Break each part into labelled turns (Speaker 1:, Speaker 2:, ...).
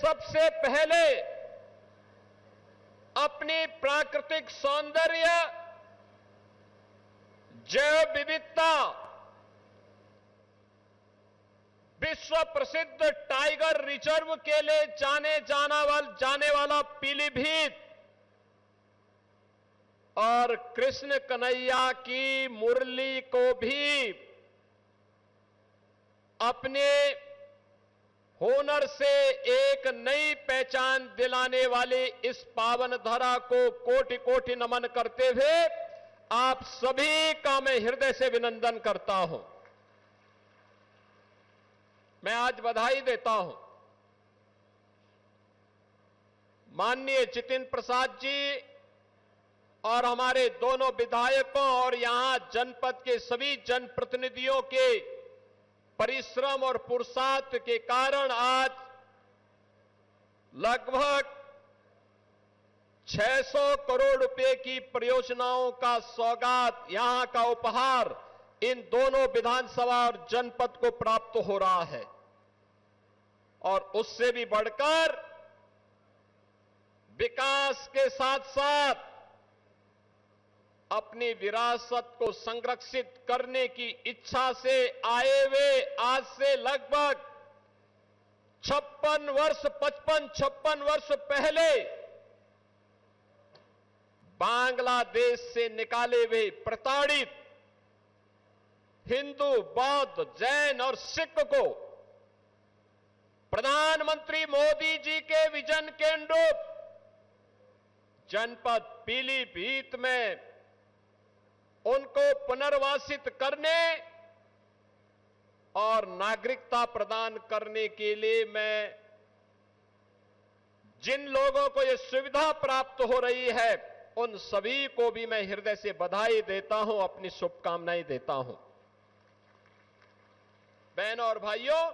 Speaker 1: सबसे पहले अपनी प्राकृतिक सौंदर्य, जैव विविधता, विश्व प्रसिद्ध टाइगर रिजर्व के लिए जाने वाला पीलीभीत और कृष्ण कन्हैया की मुरली को भी अपने हुनर से एक नई पहचान दिलाने वाली इस पावन धरा को कोटि कोटि नमन करते हुए आप सभी का मैं हृदय से अभिनंदन करता हूं। मैं आज बधाई देता हूं माननीय जितिन प्रसाद जी और हमारे दोनों विधायकों और यहां जनपद के सभी जनप्रतिनिधियों के परिश्रम और पुरुषार्थ के कारण आज लगभग 600 करोड़ रुपए की परियोजनाओं का सौगात, यहां का उपहार इन दोनों विधानसभा और जनपद को प्राप्त हो रहा है। और उससे भी बढ़कर विकास के साथ साथ अपनी विरासत को संरक्षित करने की इच्छा से आए हुए आज से लगभग 56 वर्ष पहले बांग्लादेश से निकाले हुए प्रताड़ित हिंदू, बौद्ध, जैन और सिख को प्रधानमंत्री मोदी जी के विजन के अनुरूप जनपद पीलीभीत में उनको पुनर्वासित करने और नागरिकता प्रदान करने के लिए मैं जिन लोगों को यह सुविधा प्राप्त हो रही है उन सभी को भी मैं हृदय से बधाई देता हूं, अपनी शुभकामनाएं देता हूं। बहनों और भाइयों,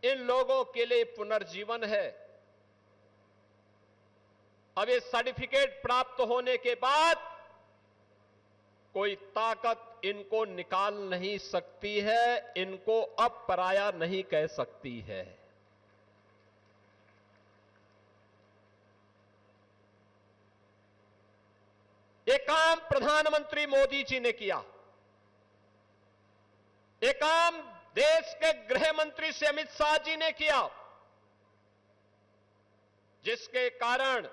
Speaker 1: इन लोगों के लिए पुनर्जीवन है। अब ये सर्टिफिकेट प्राप्त होने के बाद कोई ताकत इनको निकाल नहीं सकती है, इनको अब पराया नहीं कह सकती है। ये काम प्रधानमंत्री मोदी जी ने किया। ये काम देश के गृह मंत्री श्री अमित शाह जी ने किया, जिसके कारण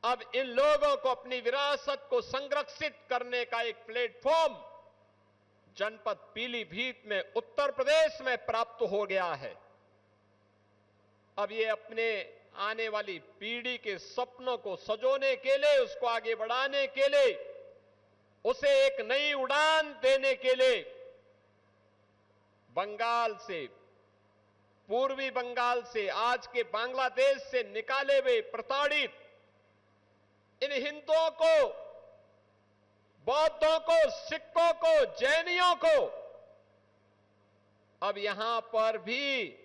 Speaker 1: अब इन लोगों को अपनी विरासत को संरक्षित करने का एक प्लेटफॉर्म जनपद पीलीभीत में उत्तर प्रदेश में प्राप्त हो गया है। अब ये अपने आने वाली पीढ़ी के सपनों को सजोने के लिए, उसको आगे बढ़ाने के लिए, उसे एक नई उड़ान देने के लिए बंगाल से, पूर्वी बंगाल से, आज के बांग्लादेश से निकाले हुए प्रताड़ित इन हिंदुओं को, बौद्धों को, सिखों को, जैनियों को अब यहां पर भी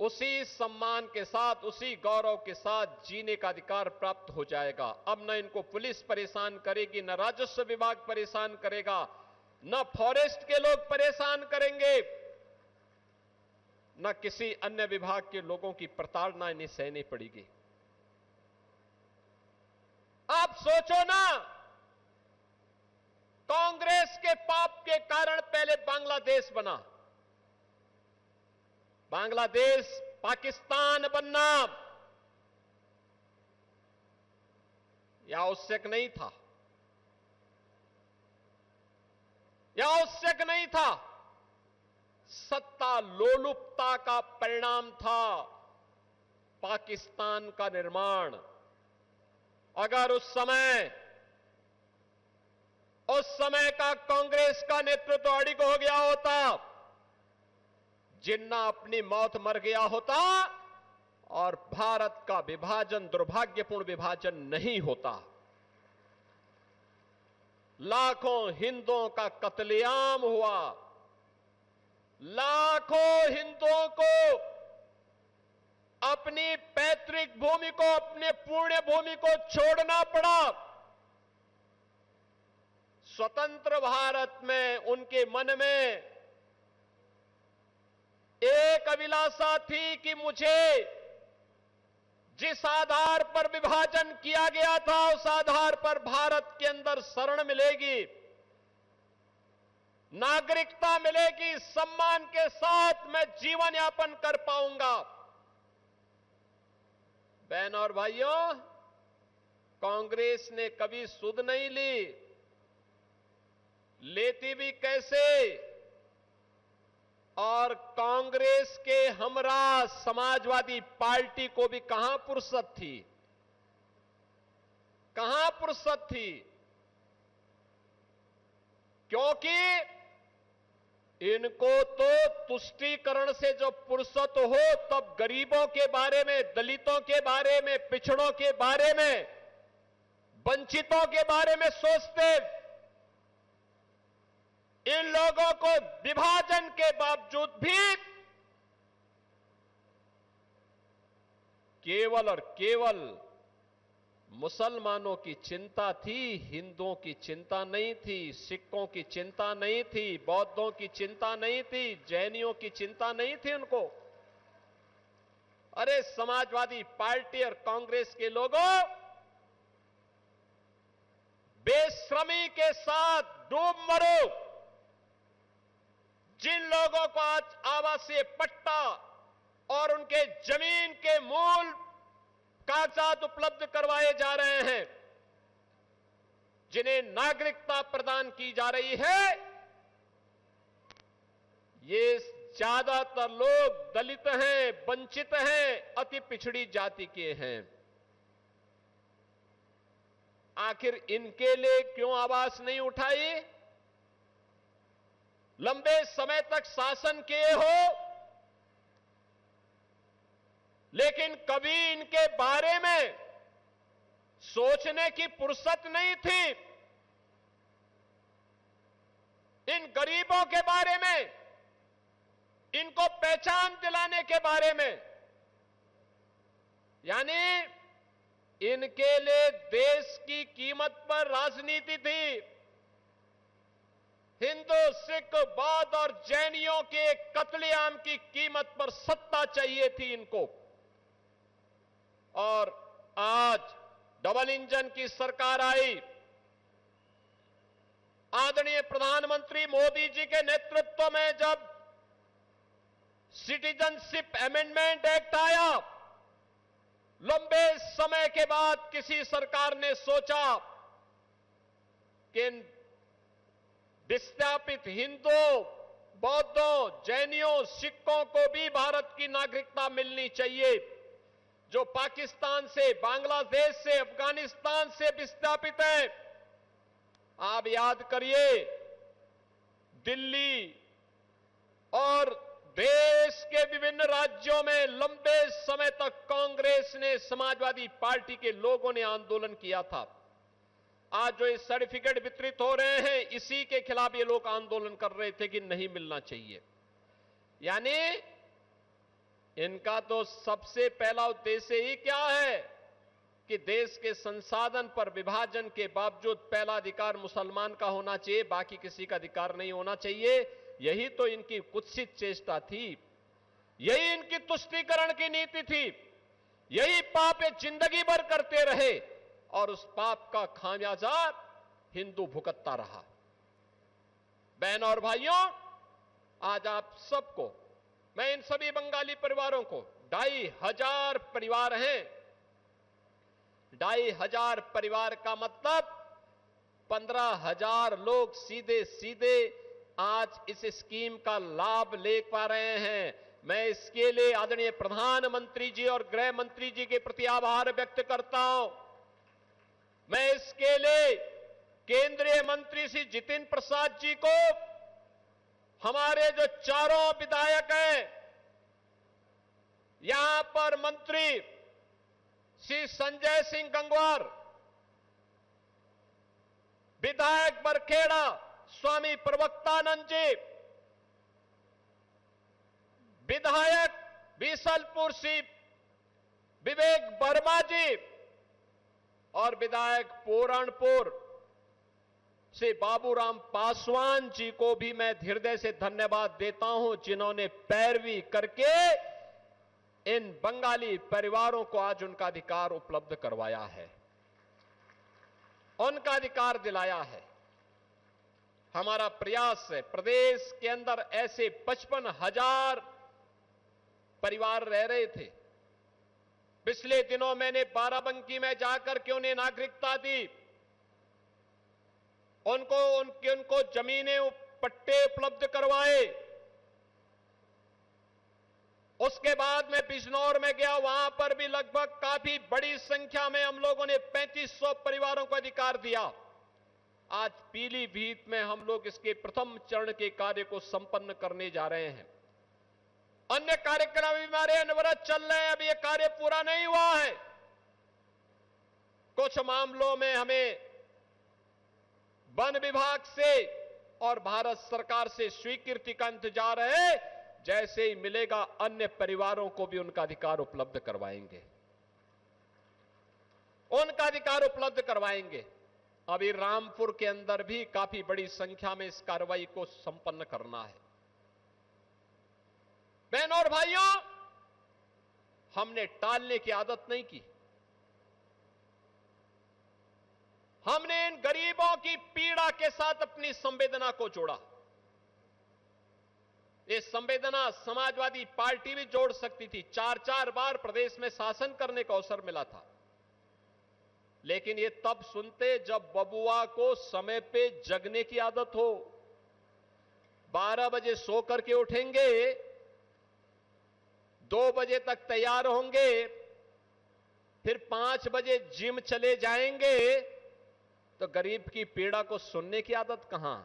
Speaker 1: उसी सम्मान के साथ, उसी गौरव के साथ जीने का अधिकार प्राप्त हो जाएगा। अब न इनको पुलिस परेशान करेगी, न राजस्व विभाग परेशान करेगा, न फॉरेस्ट के लोग परेशान करेंगे, न किसी अन्य विभाग के लोगों की प्रताड़ना इन्हें सहनी पड़ेगी। आप सोचो ना, कांग्रेस के पाप के कारण पहले बांग्लादेश बना, बांग्लादेश पाकिस्तान बनना या आवश्यक नहीं था, या आवश्यक नहीं था, सत्ता लोलुपता का परिणाम था पाकिस्तान का निर्माण। अगर उस समय का कांग्रेस का नेतृत्व अड़िग हो गया होता, जिन्ना अपनी मौत मर गया होता और भारत का विभाजन दुर्भाग्यपूर्ण विभाजन नहीं होता। लाखों हिंदुओं का कत्लेआम हुआ, लाखों हिंदुओं को अपनी पैतृक भूमि को, अपने पुण्य भूमि को छोड़ना पड़ा। स्वतंत्र भारत में उनके मन में अभिलाषा थी कि मुझे जिस आधार पर विभाजन किया गया था उस आधार पर भारत के अंदर शरण मिलेगी, नागरिकता मिलेगी, सम्मान के साथ मैं जीवन यापन कर पाऊंगा। बहन और भाइयों, कांग्रेस ने कभी सुध नहीं ली, लेती भी कैसे? और कांग्रेस के हमरा समाजवादी पार्टी को भी कहां फुर्सत थी, कहां फुर्सत थी? क्योंकि इनको तो तुष्टीकरण से जब फुर्सत हो तब गरीबों के बारे में, दलितों के बारे में, पिछड़ों के बारे में, वंचितों के बारे में सोचते। इन लोगों को विभाजन के बावजूद भी केवल और केवल मुसलमानों की चिंता थी, हिंदुओं की चिंता नहीं थी, सिखों की चिंता नहीं थी, बौद्धों की चिंता नहीं थी, जैनियों की चिंता नहीं थी उनको। अरे समाजवादी पार्टी और कांग्रेस के लोगों, बेशर्मी के साथ डूब मरो। जिन लोगों को आज आवासीय पट्टा और उनके जमीन के मूल कागजात उपलब्ध करवाए जा रहे हैं, जिन्हें नागरिकता प्रदान की जा रही है, ये ज्यादातर लोग दलित हैं, वंचित हैं, अति पिछड़ी जाति के हैं। आखिर इनके लिए क्यों आवाज नहीं उठाई? लंबे समय तक शासन किए हो, लेकिन कभी इनके बारे में सोचने की फुर्सत नहीं थी। इन गरीबों के बारे में, इनको पहचान दिलाने के बारे में, यानी इनके लिए देश की कीमत पर राजनीति थी। हिंदू, सिख, बौद्ध और जैनियों के कत्लेआम की कीमत पर सत्ता चाहिए थी इनको। और आज डबल इंजन की सरकार आई, आदरणीय प्रधानमंत्री मोदी जी के नेतृत्व में जब सिटीजनशिप अमेंडमेंट एक्ट आया, लंबे समय के बाद किसी सरकार ने सोचा कि विस्थापित हिंदुओं, बौद्धों, जैनियों, सिखों को भी भारत की नागरिकता मिलनी चाहिए। जो पाकिस्तान से, बांग्लादेश से, अफगानिस्तान से विस्थापित हैं। आप याद करिए, दिल्ली और देश के विभिन्न राज्यों में लंबे समय तक कांग्रेस ने, समाजवादी पार्टी के लोगों ने आंदोलन किया था। आज जो ये सर्टिफिकेट वितरित हो रहे हैं, इसी के खिलाफ ये लोग आंदोलन कर रहे थे कि नहीं मिलना चाहिए। यानी इनका तो सबसे पहला उद्देश्य ही क्या है कि देश के संसाधन पर विभाजन के बावजूद पहला अधिकार मुसलमान का होना चाहिए, बाकी किसी का अधिकार नहीं होना चाहिए। यही तो इनकी कुत्सित चेष्टा थी, यही इनकी तुष्टीकरण की नीति थी, यही पाप ये जिंदगी भर करते रहे और उस पाप का खामियाजा हिंदू भुगतता रहा। बहन और भाइयों, आज आप सबको, मैं इन सभी बंगाली परिवारों को, 2,500 परिवार हैं, 2,500 परिवार का मतलब 15,000 लोग सीधे सीधे आज इस स्कीम का लाभ ले पा रहे हैं। मैं इसके लिए आदरणीय प्रधानमंत्री जी और गृह मंत्री जी के प्रति आभार व्यक्त करता हूं। मैं इसके लिए केंद्रीय मंत्री श्री जितिन प्रसाद जी को, हमारे जो चारों विधायक हैं, यहां पर मंत्री श्री संजय सिंह गंगवार, विधायक बरखेड़ा स्वामी प्रवक्तानंद जी, विधायक बीसलपुर श्री विवेक वर्मा जी और विधायक पूरणपुर श्री बाबूराम पासवान जी को भी मैं हृदय से धन्यवाद देता हूं, जिन्होंने पैरवी करके इन बंगाली परिवारों को आज उनका अधिकार उपलब्ध करवाया है, उनका अधिकार दिलाया है। हमारा प्रयास है, प्रदेश के अंदर ऐसे 55,000 परिवार रह रहे थे। पिछले दिनों मैंने बाराबंकी में जाकर के उन्हें नागरिकता दी, उनको जमीनें, पट्टे उपलब्ध करवाए। उसके बाद मैं बिजनौर में गया, वहां पर भी लगभग काफी बड़ी संख्या में हम लोगों ने 3500 परिवारों को अधिकार दिया। आज पीलीभीत में हम लोग इसके प्रथम चरण के कार्य को संपन्न करने जा रहे हैं। अन्य कार्यक्रम भी हमारे अनवरत चल रहे हैं, अभी यह कार्य पूरा नहीं हुआ है। कुछ मामलों में हमें वन विभाग से और भारत सरकार से स्वीकृति का इंतजार है। जैसे ही मिलेगा, अन्य परिवारों को भी उनका अधिकार उपलब्ध करवाएंगे, उनका अधिकार उपलब्ध करवाएंगे। अभी रामपुर के अंदर भी काफी बड़ी संख्या में इस कार्रवाई को संपन्न करना है। बहनों और भाइयों, हमने टालने की आदत नहीं की। हमने इन गरीबों की पीड़ा के साथ अपनी संवेदना को जोड़ा। ये संवेदना समाजवादी पार्टी भी जोड़ सकती थी। 4-4 बार प्रदेश में शासन करने का अवसर मिला था, लेकिन ये तब सुनते जब बबुआ को समय पे जगने की आदत हो। 12 बजे सो करके उठेंगे, 2 बजे तक तैयार होंगे, फिर 5 बजे जिम चले जाएंगे, तो गरीब की पीड़ा को सुनने की आदत कहां?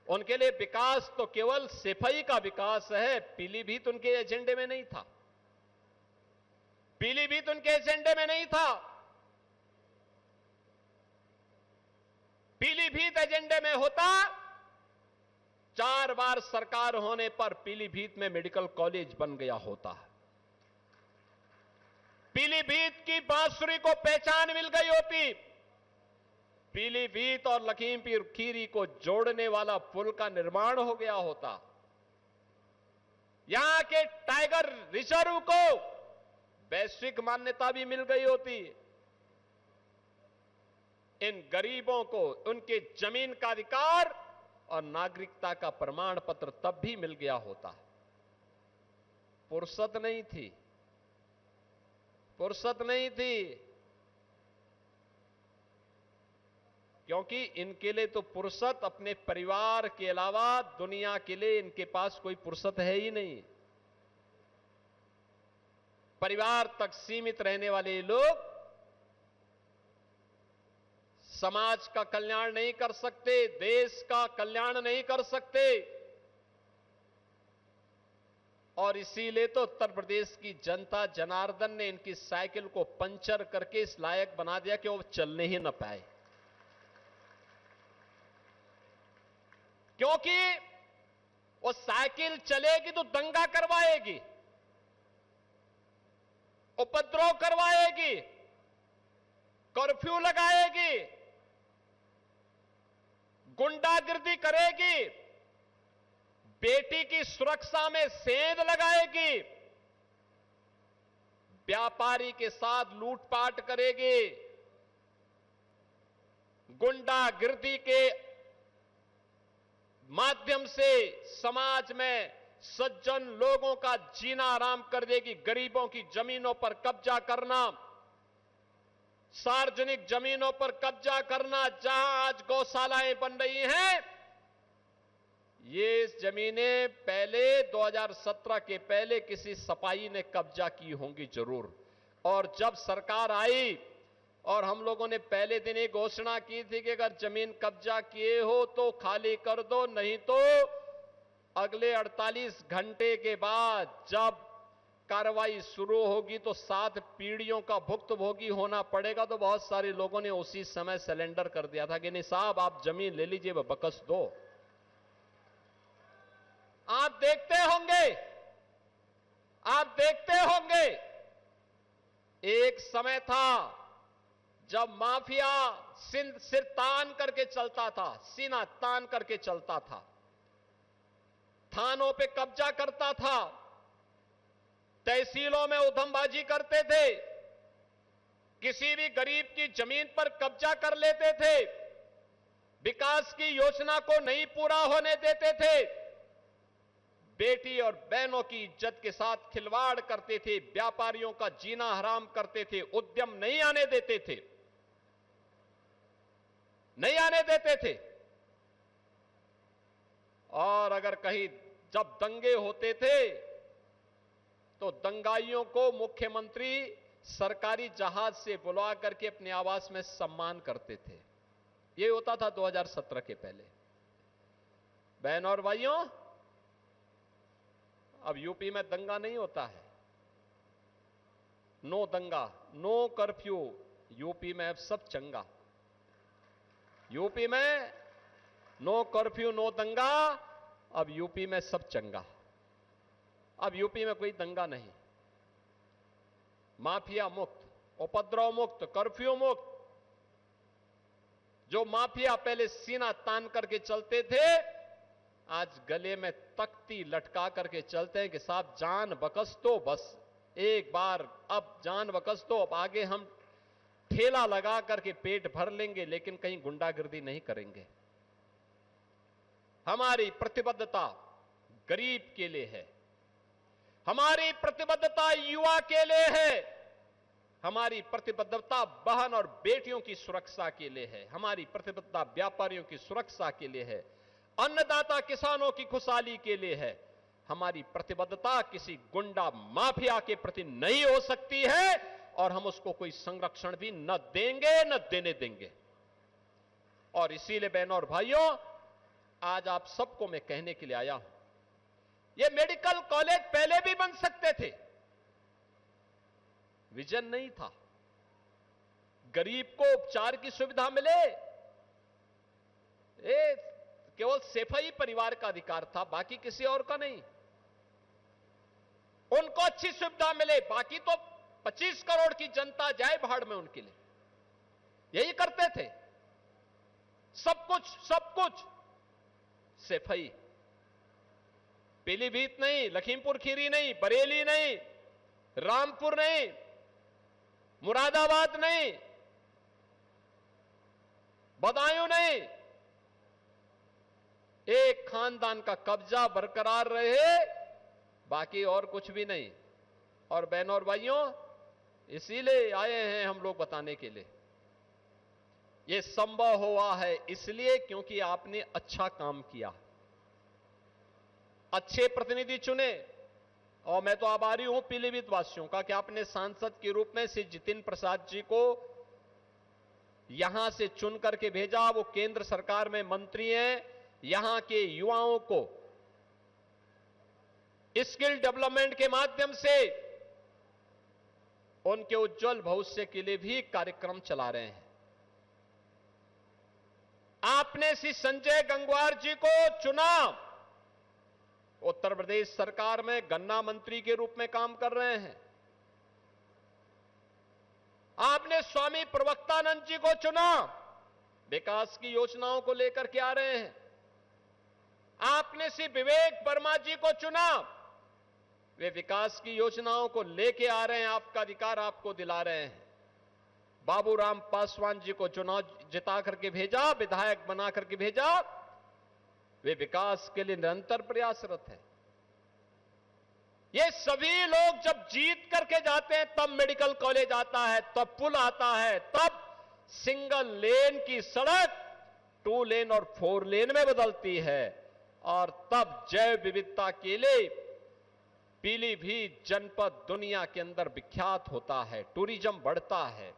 Speaker 1: उनके लिए विकास तो केवल सिपाही का विकास है। पीलीभीत उनके एजेंडे में नहीं था, पीलीभीत उनके एजेंडे में नहीं था। पीलीभीत एजेंडे में होता, 4 बार सरकार होने पर पीलीभीत में मेडिकल कॉलेज बन गया होता। पीलीभीत की बांसुरी को पहचान मिल गई होती। पीलीभीत और लखीमपुर खीरी को जोड़ने वाला पुल का निर्माण हो गया होता। यहां के टाइगर रिजर्व को वैश्विक मान्यता भी मिल गई होती। इन गरीबों को उनके जमीन का अधिकार और नागरिकता का प्रमाण पत्र तब भी मिल गया होता। फुर्सत नहीं थी, फुर्सत नहीं थी, क्योंकि इनके लिए तो फुर्सत अपने परिवार के अलावा दुनिया के लिए इनके पास कोई फुर्सत है ही नहीं। परिवार तक सीमित रहने वाले लोग समाज का कल्याण नहीं कर सकते, देश का कल्याण नहीं कर सकते। और इसीलिए तो उत्तर प्रदेश की जनता जनार्दन ने इनकी साइकिल को पंचर करके इस लायक बना दिया कि वो चलने ही न पाए। क्योंकि वो साइकिल चलेगी तो दंगा करवाएगी, उपद्रव करवाएगी, कर्फ्यू लगाएगी, गुंडागिर्दी करेगी, बेटी की सुरक्षा में सेंध लगाएगी, व्यापारी के साथ लूटपाट करेगी, गुंडागिर्दी के माध्यम से समाज में सज्जन लोगों का जीना आराम कर देगी। गरीबों की जमीनों पर कब्जा करना, सार्वजनिक जमीनों पर कब्जा करना, जहां आज गौशालाएं बन रही हैं, ये जमीनें पहले 2017 के पहले किसी सपाई ने कब्जा की होंगी जरूर। और जब सरकार आई और हम लोगों ने पहले दिन एक घोषणा की थी कि अगर जमीन कब्जा किए हो तो खाली कर दो, नहीं तो अगले 48 घंटे के बाद जब कार्रवाई शुरू होगी तो 7 पीढ़ियों का भुक्तभोगी होना पड़ेगा। तो बहुत सारे लोगों ने उसी समय सरेंडर कर दिया था कि नहीं साहब, आप जमीन ले लीजिए, बकस दो। आप देखते होंगे एक समय था जब माफिया सिर तान करके चलता था, सीना तान करके चलता था, थानों पे कब्जा करता था, तहसीलों में उधमबाजी करते थे, किसी भी गरीब की जमीन पर कब्जा कर लेते थे, विकास की योजना को नहीं पूरा होने देते थे, बेटी और बहनों की इज्जत के साथ खिलवाड़ करते थे, व्यापारियों का जीना हराम करते थे, उद्यम नहीं आने देते थे, नहीं आने देते थे। और अगर कहीं जब दंगे होते थे तो दंगाइयों को मुख्यमंत्री सरकारी जहाज से बुला करके अपने आवास में सम्मान करते थे। यह होता था 2017 के पहले। बहन और भाइयों, अब यूपी में दंगा नहीं होता है। नो दंगा, नो कर्फ्यू, यूपी में अब सब चंगा। यूपी में नो कर्फ्यू, नो दंगा, अब यूपी में सब चंगा। अब यूपी में कोई दंगा नहीं, माफिया मुक्त, उपद्रव मुक्त, कर्फ्यू मुक्त। जो माफिया पहले सीना तान करके चलते थे, आज गले में तख्ती लटका करके चलते हैं कि साहब जान बकस दो, बस एक बार अब जान बकस दो, अब आगे हम ठेला लगा करके पेट भर लेंगे, लेकिन कहीं गुंडागिर्दी नहीं करेंगे। हमारी प्रतिबद्धता गरीब के लिए है, हमारी प्रतिबद्धता युवा के लिए है, हमारी प्रतिबद्धता बहन और बेटियों की सुरक्षा के लिए है, हमारी प्रतिबद्धता व्यापारियों की सुरक्षा के लिए है, अन्नदाता किसानों की खुशहाली के लिए है। हमारी प्रतिबद्धता किसी गुंडा माफिया के प्रति नहीं हो सकती है और हम उसको कोई संरक्षण भी न देंगे न देने देंगे। और इसीलिए बहनों और भाइयों, आज आप सबको मैं कहने के लिए आया हूं, ये मेडिकल कॉलेज पहले भी बन सकते थे, विजन नहीं था। गरीब को उपचार की सुविधा मिले, केवल सेफई परिवार का अधिकार था, बाकी किसी और का नहीं। उनको अच्छी सुविधा मिले, बाकी तो 25 करोड़ की जनता जाए भाड़ में उनके लिए, यही करते थे। सब कुछ सेफई। पीलीभीत नहीं, लखीमपुर खीरी नहीं, बरेली नहीं, रामपुर नहीं, मुरादाबाद नहीं, बदायूं नहीं, एक खानदान का कब्जा बरकरार रहे, बाकी और कुछ भी नहीं। और बहनों और भाइयों, इसीलिए आए हैं हम लोग बताने के लिए। यह संभव हुआ है इसलिए क्योंकि आपने अच्छा काम किया, अच्छे प्रतिनिधि चुने। और मैं तो आभारी हूं पीलीभीत वासियों का कि आपने सांसद के रूप में श्री जितिन प्रसाद जी को यहां से चुन करके भेजा। वो केंद्र सरकार में मंत्री हैं, यहां के युवाओं को स्किल डेवलपमेंट के माध्यम से उनके उज्जवल भविष्य के लिए भी कार्यक्रम चला रहे हैं। आपने श्री संजय गंगवार जी को चुना, उत्तर प्रदेश सरकार में गन्ना मंत्री के रूप में काम कर रहे हैं। आपने स्वामी प्रवक्तानंद जी को चुना, विकास की योजनाओं को लेकर के आ रहे हैं। आपने श्री विवेक वर्मा जी को चुना, वे विकास की योजनाओं को लेके आ रहे हैं, आपका अधिकार आपको दिला रहे हैं। बाबूराम पासवान जी को चुनाव जिता करके भेजा, विधायक बना करके भेजा, वे विकास के लिए निरंतर प्रयासरत है। ये सभी लोग जब जीत करके जाते हैं, तब मेडिकल कॉलेज आता है, तब पुल आता है, तब सिंगल लेन की सड़क 2 लेन और 4 लेन में बदलती है, और तब जैव विविधता के लिए पीलीभीत जनपद दुनिया के अंदर विख्यात होता है, टूरिज्म बढ़ता है।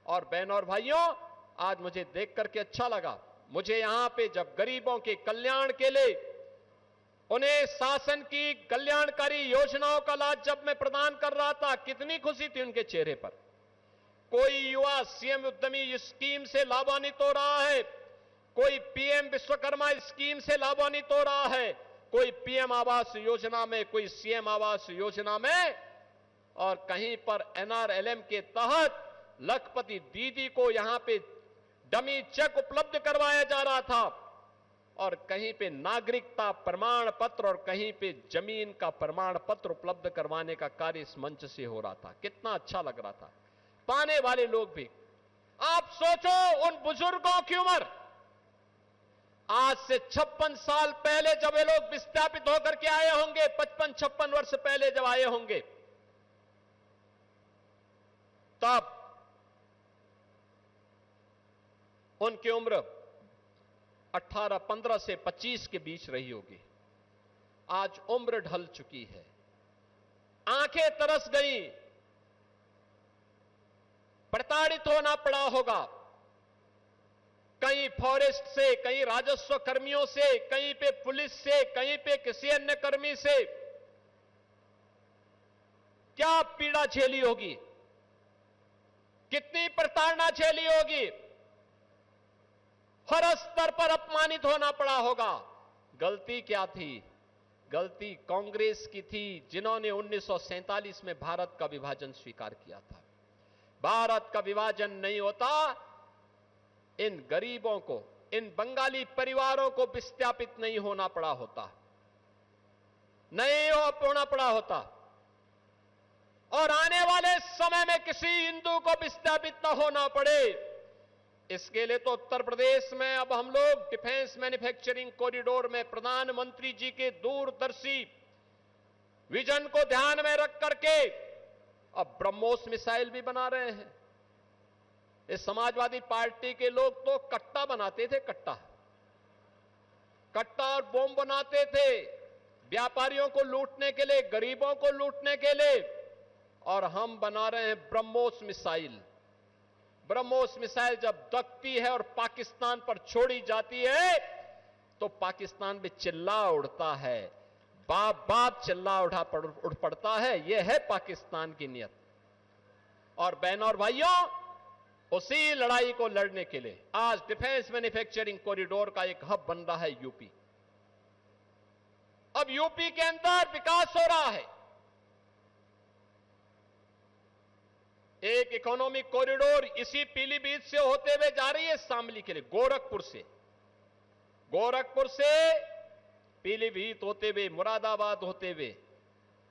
Speaker 1: और बहनों और भाइयों, आज मुझे देख करके अच्छा लगा। मुझे यहां पे जब गरीबों के कल्याण के लिए उन्हें शासन की कल्याणकारी योजनाओं का लाभ जब मैं प्रदान कर रहा था, कितनी खुशी थी उनके चेहरे पर। कोई युवा सीएम उद्यमी स्कीम से लाभान्वित हो रहा है, कोई पीएम विश्वकर्मा स्कीम से लाभान्वित हो रहा है, कोई पीएम आवास योजना में, कोई सीएम आवास योजना में, और कहीं पर एनआरएलएम के तहत लखपति दीदी को यहां पे डमी चेक उपलब्ध करवाया जा रहा था और कहीं पे नागरिकता प्रमाण पत्र और कहीं पे जमीन का प्रमाण पत्र उपलब्ध करवाने का कार्य इस मंच से हो रहा था। कितना अच्छा लग रहा था। पाने वाले लोग भी, आप सोचो उन बुजुर्गों की उम्र आज से 56 साल पहले जब ये लोग विस्थापित होकर के आए होंगे, 55-56 वर्ष पहले जब आए होंगे, तब उनकी उम्र 15 से 25 के बीच रही होगी। आज उम्र ढल चुकी है, आंखें तरस गई, प्रताड़ित होना पड़ा होगा। कहीं फॉरेस्ट से, कहीं राजस्व कर्मियों से, कहीं पे पुलिस से, कहीं पे किसी अन्य कर्मी से क्या पीड़ा झेली होगी, कितनी प्रताड़ना झेली होगी, हर स्तर पर अपमानित होना पड़ा होगा। गलती क्या थी? गलती कांग्रेस की थी, जिन्होंने 1947 में भारत का विभाजन स्वीकार किया था। भारत का विभाजन नहीं होता, इन गरीबों को, इन बंगाली परिवारों को विस्थापित नहीं होना पड़ा होता, नहीं होना पड़ा होता, और आने वाले समय में किसी हिंदू को विस्थापित न होना पड़े, इसके लिए तो उत्तर प्रदेश में अब हम लोग डिफेंस मैन्युफैक्चरिंग कॉरिडोर में प्रधानमंत्री जी के दूरदर्शी विजन को ध्यान में रख करके अब ब्रह्मोस मिसाइल भी बना रहे हैं। इस समाजवादी पार्टी के लोग तो कट्टा बनाते थे, कट्टा और बम बनाते थे व्यापारियों को लूटने के लिए, गरीबों को लूटने के लिए, और हम बना रहे हैं ब्रह्मोस मिसाइल। ब्रह्मोस मिसाइल जब दगती है और पाकिस्तान पर छोड़ी जाती है तो पाकिस्तान में चिल्ला उड़ता है, बाप बाप चिल्ला उड़ पड़ता है। यह है पाकिस्तान की नीयत। और बहनों और भाइयों, उसी लड़ाई को लड़ने के लिए आज डिफेंस मैन्युफैक्चरिंग कॉरिडोर का एक हब बन रहा है यूपी। अब यूपी के अंदर विकास हो रहा है। एक इकोनॉमिक कॉरिडोर इसी पीलीभीत से होते हुए जा रही है शामली के लिए, गोरखपुर से पीलीभीत होते हुए, मुरादाबाद होते हुए,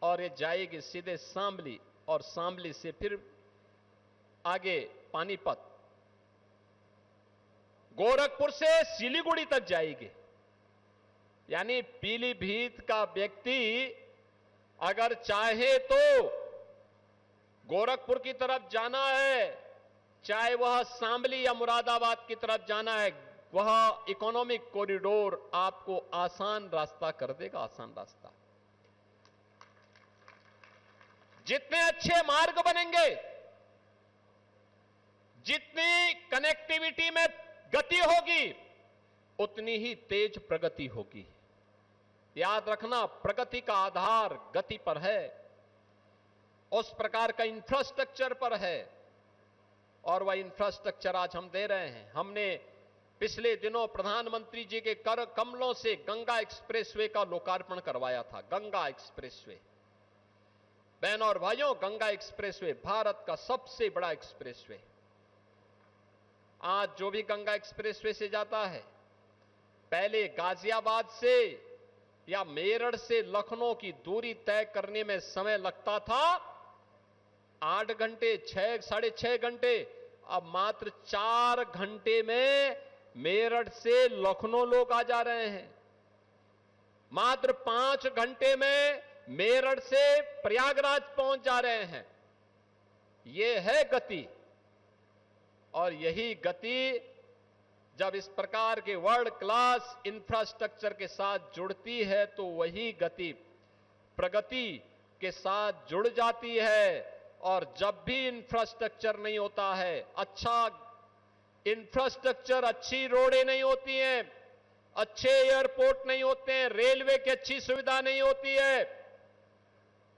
Speaker 1: और ये जाएगी सीधे शामली, और शामली से फिर आगे पानीपत, गोरखपुर से सिलीगुड़ी तक जाएगी। यानी पीलीभीत का व्यक्ति अगर चाहे तो गोरखपुर की तरफ जाना है, चाहे वह शामली या मुरादाबाद की तरफ जाना है, वह इकोनॉमिक कॉरिडोर आपको आसान रास्ता कर देगा, आसान रास्ता। जितने अच्छे मार्ग बनेंगे, जितनी कनेक्टिविटी में गति होगी, उतनी ही तेज प्रगति होगी। याद रखना, प्रगति का आधार गति पर है, उस प्रकार का इंफ्रास्ट्रक्चर पर है, और वह इंफ्रास्ट्रक्चर आज हम दे रहे हैं। हमने पिछले दिनों प्रधानमंत्री जी के कर कमलों से गंगा एक्सप्रेसवे का लोकार्पण करवाया था। गंगा एक्सप्रेसवे, बहनों और भाइयों, गंगा एक्सप्रेसवे भारत का सबसे बड़ा एक्सप्रेसवे। आज जो भी गंगा एक्सप्रेसवे से जाता है, पहले गाजियाबाद से या मेरठ से लखनऊ की दूरी तय करने में समय लगता था 8 घंटे, 6-6.5 घंटे। अब मात्र 4 घंटे में मेरठ से लखनऊ लोग आ जा रहे हैं। मात्र 5 घंटे में मेरठ से प्रयागराज पहुंच जा रहे हैं। यह है गति, और यही गति जब इस प्रकार के वर्ल्ड क्लास इंफ्रास्ट्रक्चर के साथ जुड़ती है तो वही गति प्रगति के साथ जुड़ जाती है। और जब भी इंफ्रास्ट्रक्चर नहीं होता है, अच्छा इंफ्रास्ट्रक्चर, अच्छी रोडें नहीं होती हैं, अच्छे एयरपोर्ट नहीं होते हैं, रेलवे की अच्छी सुविधा नहीं होती है,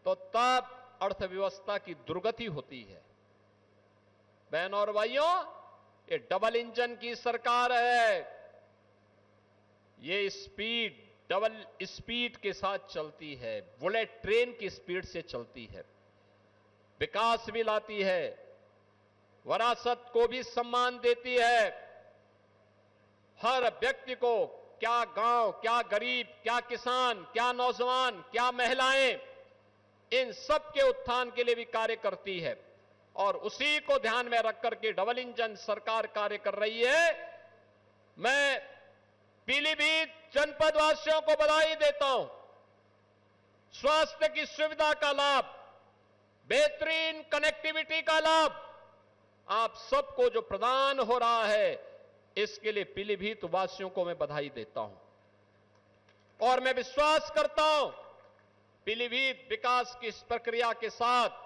Speaker 1: तो तब अर्थव्यवस्था की दुर्गति होती है। बहनों और भाइयों, ये डबल इंजन की सरकार है। ये स्पीड डबल स्पीड के साथ चलती है, बुलेट ट्रेन की स्पीड से चलती है, विकास भी लाती है, विरासत को भी सम्मान देती है। हर व्यक्ति को, क्या गांव, क्या गरीब, क्या किसान, क्या नौजवान, क्या महिलाएं, इन सब के उत्थान के लिए भी कार्य करती है। और उसी को ध्यान में रख करके डबल इंजन सरकार कार्य कर रही है। मैं पीलीभीत जनपद वासियों को बधाई देता हूं। स्वास्थ्य की सुविधा का लाभ, बेहतरीन कनेक्टिविटी का लाभ आप सबको जो प्रदान हो रहा है, इसके लिए पीलीभीत वासियों को मैं बधाई देता हूं। और मैं विश्वास करता हूं पीलीभीत विकास की इस प्रक्रिया के साथ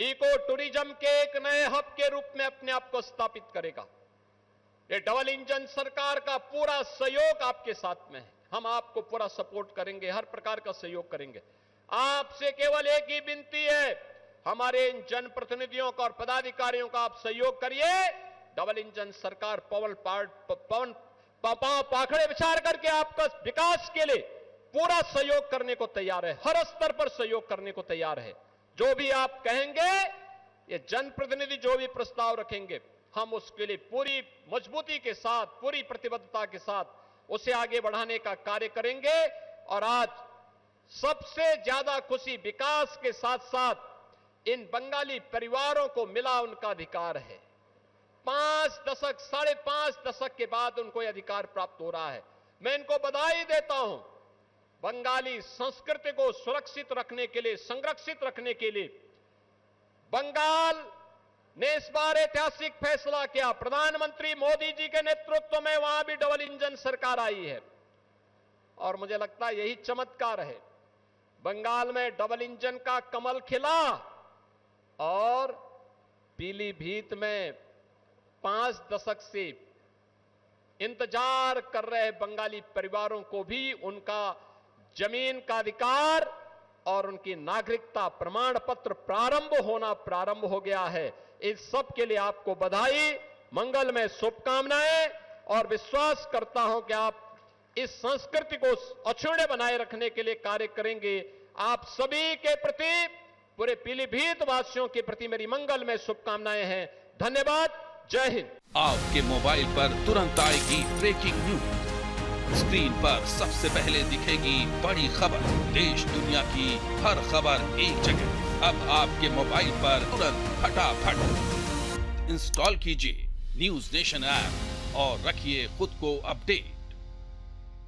Speaker 1: इको टूरिज्म के एक नए हब के रूप में अपने आप को स्थापित करेगा। ये डबल इंजन सरकार का पूरा सहयोग आपके साथ में है। हम आपको पूरा सपोर्ट करेंगे, हर प्रकार का सहयोग करेंगे। आपसे केवल एक ही विनती है, हमारे इन जनप्रतिनिधियों का और पदाधिकारियों का आप सहयोग करिए। डबल इंजन सरकार पाखड़े विचार करके आपका विकास के लिए पूरा सहयोग करने को तैयार है, हर स्तर पर सहयोग करने को तैयार है। जो भी आप कहेंगे, ये जनप्रतिनिधि जो भी प्रस्ताव रखेंगे, हम उसके लिए पूरी मजबूती के साथ, पूरी प्रतिबद्धता के साथ उसे आगे बढ़ाने का कार्य करेंगे। और आज सबसे ज्यादा खुशी विकास के साथ साथ इन बंगाली परिवारों को मिला उनका अधिकार है। 5 दशक, 5.5 दशक के बाद उनको यह अधिकार प्राप्त हो रहा है। मैं इनको बधाई देता हूं। बंगाली संस्कृति को सुरक्षित रखने के लिए, संरक्षित रखने के लिए बंगाल ने इस बार ऐतिहासिक फैसला किया। प्रधानमंत्री मोदी जी के नेतृत्व में वहां भी डबल इंजन सरकार आई है और मुझे लगता है यही चमत्कार है। बंगाल में डबल इंजन का कमल खिला और पीलीभीत में 5 दशक से इंतजार कर रहे बंगाली परिवारों को भी उनका जमीन का अधिकार और उनकी नागरिकता प्रमाण पत्र प्रारंभ हो गया है। इस सब के लिए आपको बधाई, मंगलमय शुभकामनाएं और विश्वास करता हूं कि आप इस संस्कृति को अक्षुण्य बनाए रखने के लिए कार्य करेंगे। आप सभी के प्रति, पूरे पीलीभीत वासियों के प्रति मेरी मंगलमय शुभकामनाएं हैं। धन्यवाद। जय हिंद।
Speaker 2: आपके मोबाइल पर तुरंत आएगी ब्रेकिंग न्यूज। स्क्रीन पर सबसे पहले दिखेगी बड़ी खबर। देश दुनिया की हर खबर एक जगह। अब आपके मोबाइल पर तुरंत फटाफट इंस्टॉल कीजिए न्यूज नेशन ऐप और रखिए खुद को अपडेट।